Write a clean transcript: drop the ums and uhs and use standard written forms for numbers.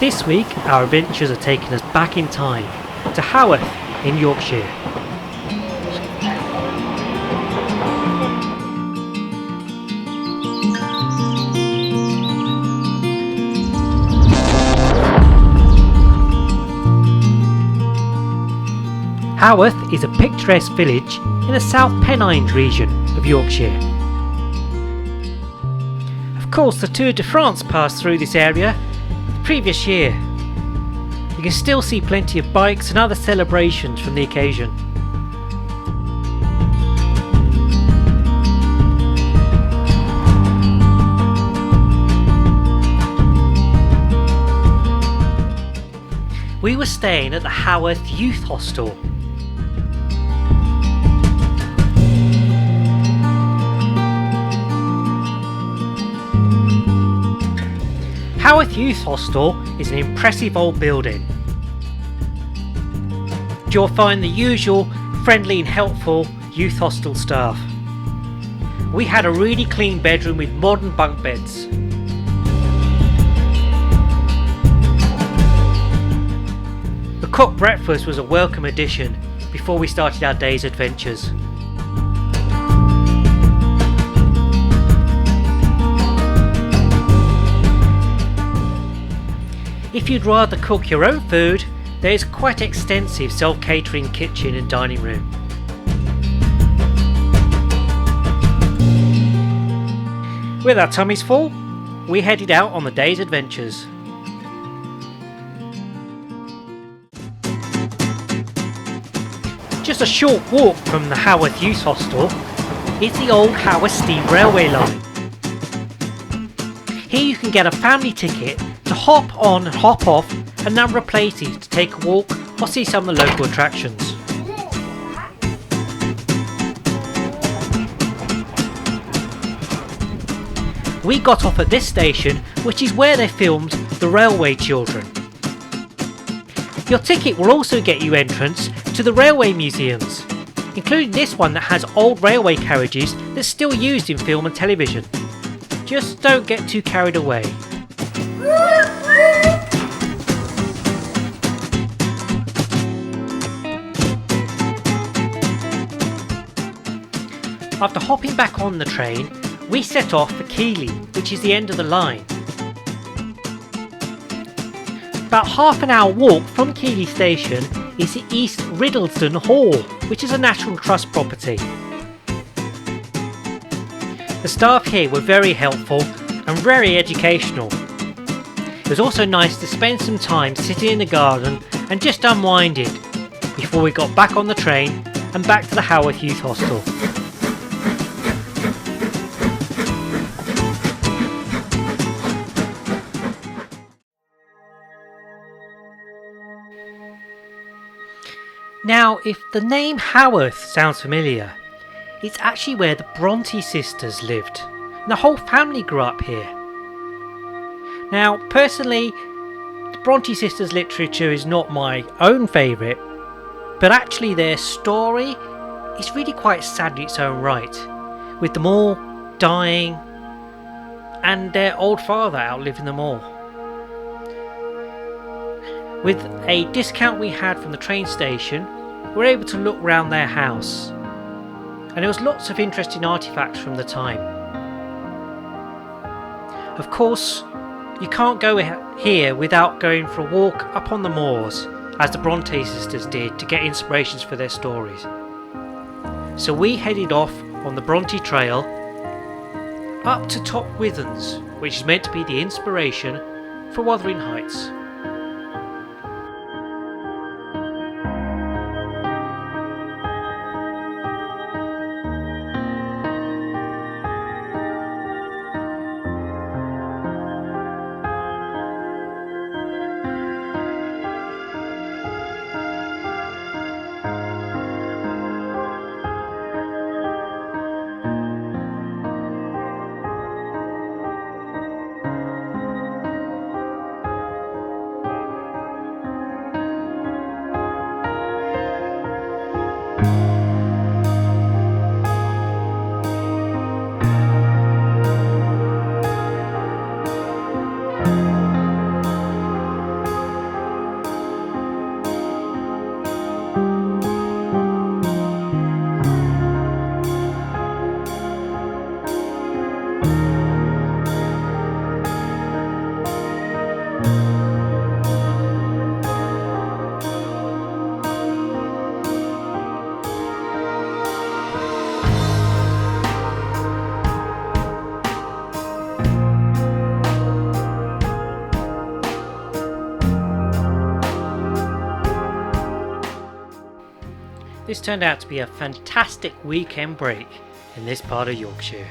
This week our adventures are taking us back in time to Haworth in Yorkshire. Haworth is a picturesque village in the South Pennines region of Yorkshire. Of course, the Tour de France passed through this area the previous year. You can still see plenty of bikes and other celebrations from the occasion. We were staying at the Haworth Youth Hostel. Haworth Youth Hostel is an impressive old building. You'll find the usual friendly and helpful youth hostel staff. We had a really clean bedroom with modern bunk beds. The cooked breakfast was a welcome addition before we started our day's adventures. If you'd rather cook your own food, there is quite an extensive self-catering kitchen and dining room. With our tummies full, we headed out on the day's adventures. Just a short walk from the Haworth Youth Hostel is the old Haworth Steam Railway line. Here you can get a family ticket to hop on and hop off a number of places to take a walk or see some of the local attractions. We got off at this station, which is where they filmed The Railway Children. Your ticket will also get you entrance to the railway museums, including this one that has old railway carriages that's still used in film and television. Just don't get too carried away. After hopping back on the train, we set off for Keighley, which is the end of the line. About half an hour walk from Keighley station is the East Riddlesden Hall, which is a National Trust property. The staff here were very helpful and very educational. It was also nice to spend some time sitting in the garden and just unwinding before we got back on the train and back to the Haworth Youth Hostel. Now, if the name Haworth sounds familiar, it's actually where the Bronte sisters lived, and the whole family grew up here. Now, personally, the Bronte sisters' literature is not my own favourite, but actually their story is really quite sad in its own right, with them all dying and their old father outliving them all. With a discount we had from the train station, we were able to look round their house, and there was lots of interesting artefacts from the time. Of course, you can't go here without going for a walk up on the moors, as the Bronte sisters did, to get inspirations for their stories. So we headed off on the Bronte Trail up to top Withens, which is meant to be the inspiration for Wuthering Heights. this turned out to be a fantastic weekend break in this part of Yorkshire.